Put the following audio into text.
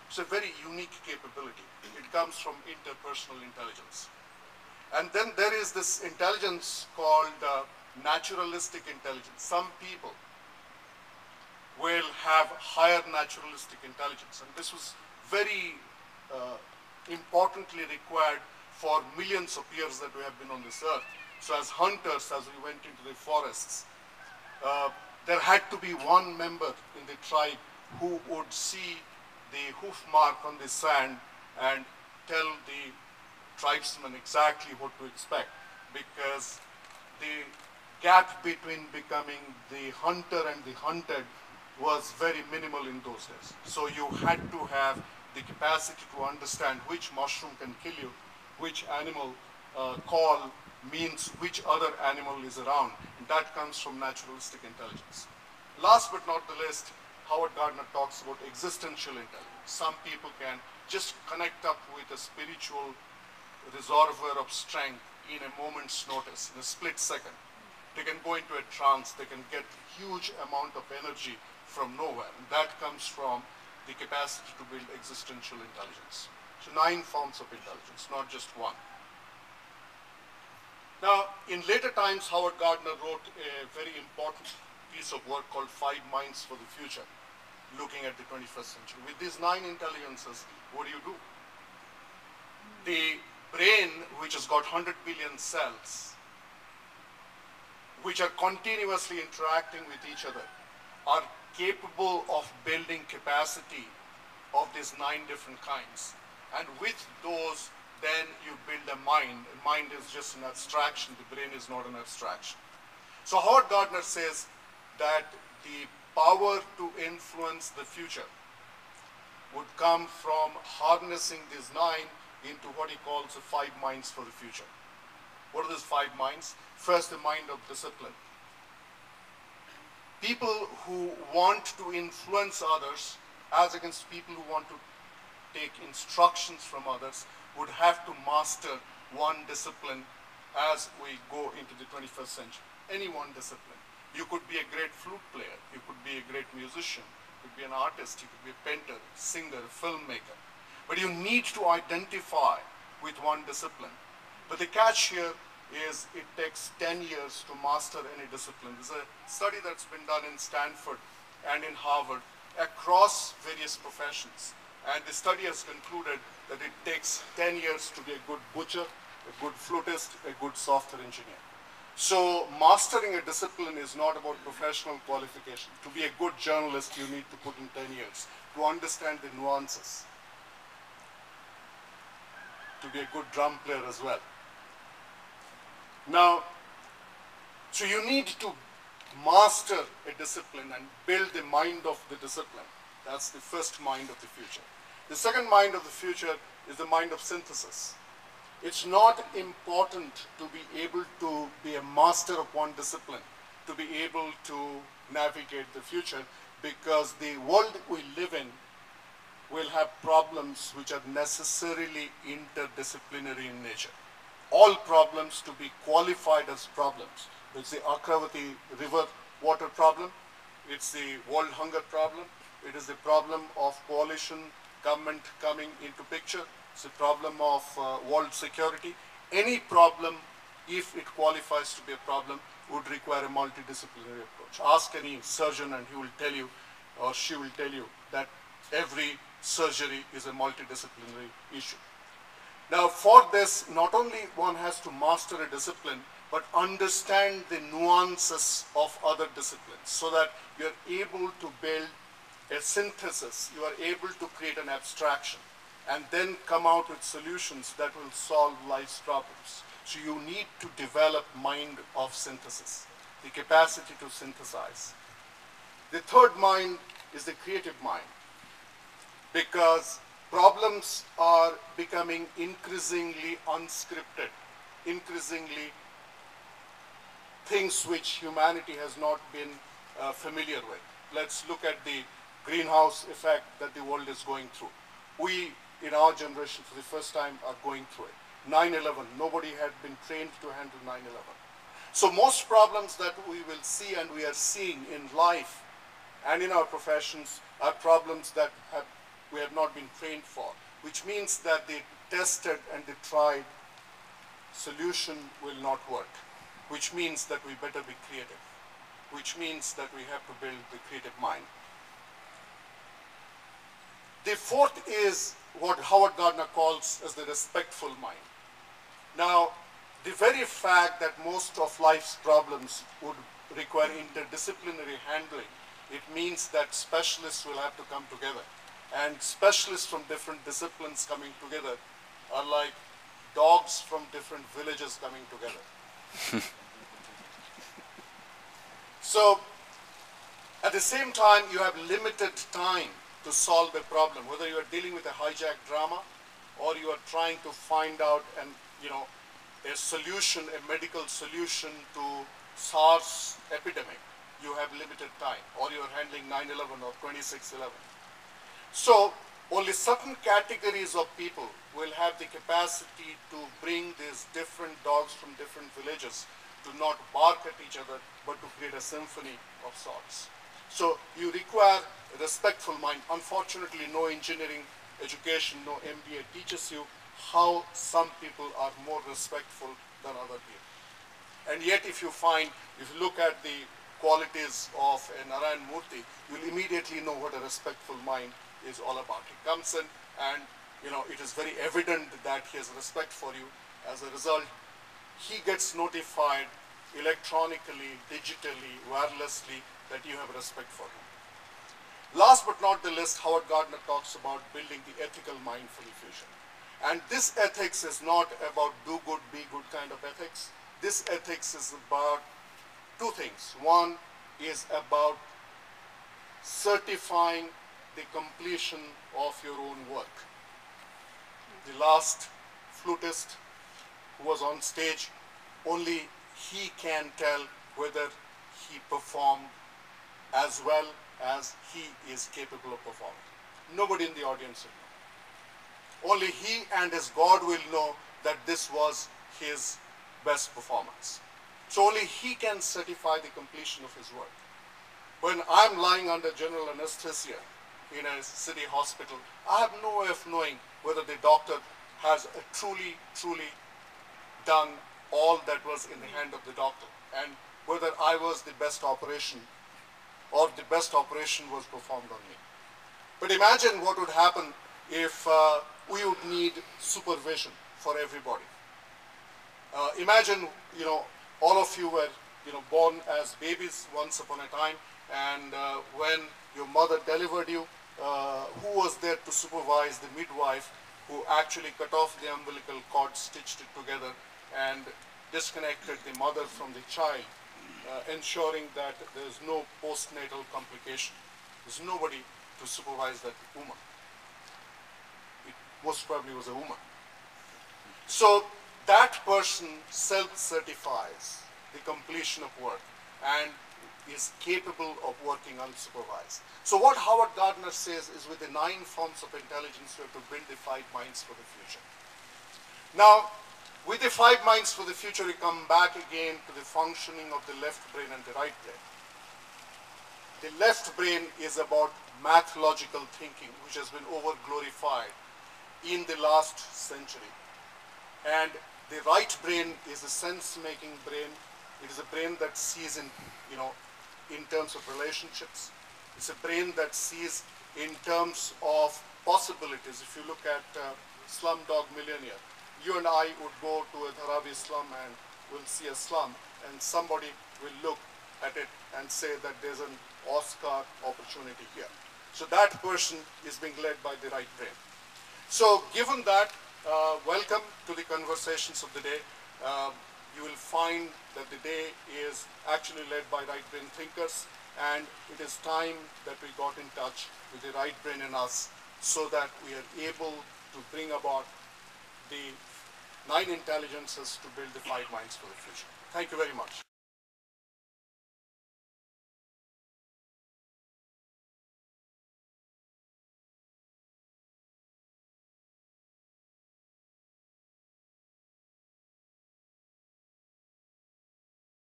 It's a very unique capability. It comes from interpersonal intelligence. And then there is this intelligence called naturalistic intelligence. Some people will have higher naturalistic intelligence, and this was very importantly required for millions of years that we have been on this earth. So as hunters, as we went into the forests, there had to be one member in the tribe who would see the hoof mark on the sand and tell the tribesmen exactly what to expect, because the gap between becoming the hunter and the hunted was very minimal in those days. So you had to have the capacity to understand which mushroom can kill you, which animal call means which other animal is around. And that comes from naturalistic intelligence. Last but not the least, Howard Gardner talks about existential intelligence. Some people can just connect up with a spiritual reservoir of strength in a moment's notice, in a split second. They can go into a trance, they can get huge amount of energy from nowhere. And that comes from the capacity to build existential intelligence. So 9 forms of intelligence, not just one. Now, in later times, Howard Gardner wrote a very important piece of work called 5 Minds for the Future, looking at the 21st century. With these 9 intelligences, what do? The brain, which has got 100 billion cells, which are continuously interacting with each other, are capable of building capacity of these 9 different kinds. And with those, then you build a mind. And mind is just an abstraction. The brain is not an abstraction. So Howard Gardner says that the power to influence the future would come from harnessing these 9 into what he calls the 5 minds for the future. What are those 5 minds? First, the mind of discipline. People who want to influence others, as against people who want to take instructions from others, would have to master one discipline as we go into the 21st century. Any one discipline. You could be a great flute player, you could be a great musician, you could be an artist, you could be a painter, singer, filmmaker. But you need to identify with one discipline. But the catch here is it takes 10 years to master any discipline. There's a study that's been done in Stanford and in Harvard across various professions. And the study has concluded that it takes 10 years to be a good butcher, a good flutist, a good software engineer. So mastering a discipline is not about professional qualification. To be a good journalist, you need to put in 10 years to understand the nuances. To be a good drum player as well. Now, so you need to master a discipline and build the mind of the discipline. That's the first mind of the future. The second mind of the future is the mind of synthesis. It's not important to be able to be a master of one discipline, to be able to navigate the future, because the world we live in will have problems which are necessarily interdisciplinary in nature. All problems to be qualified as problems. It's the Akravati river water problem, it's the world hunger problem, it is the problem of coalition government coming into picture, it's the problem of world security. Any problem, if it qualifies to be a problem, would require a multidisciplinary approach. Ask any surgeon and he will tell you, or she will tell you, that every surgery is a multidisciplinary issue. Now for this, not only one has to master a discipline, but understand the nuances of other disciplines so that you are able to build a synthesis, you are able to create an abstraction and then come out with solutions that will solve life's problems. So you need to develop mind of synthesis, the capacity to synthesize. The third mind is the creative mind, because problems are becoming increasingly unscripted, increasingly things which humanity has not been familiar with. Let's look at the greenhouse effect that the world is going through. We, in our generation, for the first time, are going through it. 9/11, nobody had been trained to handle 9/11. So most problems that we will see and we are seeing in life and in our professions are problems that have we have not been trained for, which means that the tested and the tried solution will not work, which means that we better be creative, which means that we have to build the creative mind. The fourth is what Howard Gardner calls as the respectful mind. Now, the very fact that most of life's problems would require interdisciplinary handling, it means that specialists will have to come together. And specialists from different disciplines coming together are like dogs from different villages coming together. So, at the same time, you have limited time to solve a problem, whether you are dealing with a hijacked drama or you are trying to find out a solution, a medical solution to SARS epidemic. You have limited time, or you are handling 9/11 or 26/11. So only certain categories of people will have the capacity to bring these different dogs from different villages to not bark at each other, but to create a symphony of sorts. So you require a respectful mind. Unfortunately, no engineering education, no MBA teaches you how some people are more respectful than other people. And yet if you look at the qualities of a Narayan Murthy, you'll immediately know what a respectful mind is all about. He comes in and it is very evident that he has respect for you. As a result, he gets notified electronically, digitally, wirelessly that you have respect for him. Last but not the least, Howard Gardner talks about building the ethical mind for the future. And this ethics is not about do good, be good kind of ethics. This ethics is about two things. One is about certifying the completion of your own work. The last flutist who was on stage, only he can tell whether he performed as well as he is capable of performing. Nobody in the audience will know. Only he and his God will know that this was his best performance. So only he can certify the completion of his work. When I'm lying under general anesthesia in a city hospital, I have no way of knowing whether the doctor has truly done all that was in the hand of the doctor, and whether I was the best operation or the best operation was performed on me. But imagine what would happen if we would need supervision for everybody. Imagine, all of you were, born as babies once upon a time, and when your mother delivered you, who was there to supervise? The midwife, who actually cut off the umbilical cord, stitched it together, and disconnected the mother from the child, ensuring that there is no postnatal complication. There's nobody to supervise that woman. It most probably was a woman. So that person self-certifies the completion of work and is capable of working unsupervised. So what Howard Gardner says is, with the 9 forms of intelligence, we have to build the 5 minds for the future. Now, with the 5 minds for the future, we come back again to the functioning of the left brain and the right brain. The left brain is about mathological thinking, which has been over-glorified in the last century. And the right brain is a sense-making brain. It is a brain that sees in terms of relationships. It's a brain that sees in terms of possibilities. If you look at Slumdog Millionaire, you and I would go to a Dharavi slum and we'll see a slum, and somebody will look at it and say that there's an Oscar opportunity here. So that person is being led by the right brain. So given that, welcome to the conversations of the day. You will find that the day is actually led by right brain thinkers, and it is time that we got in touch with the right brain in us so that we are able to bring about the 9 intelligences to build the 5 minds for the future. Thank you very much.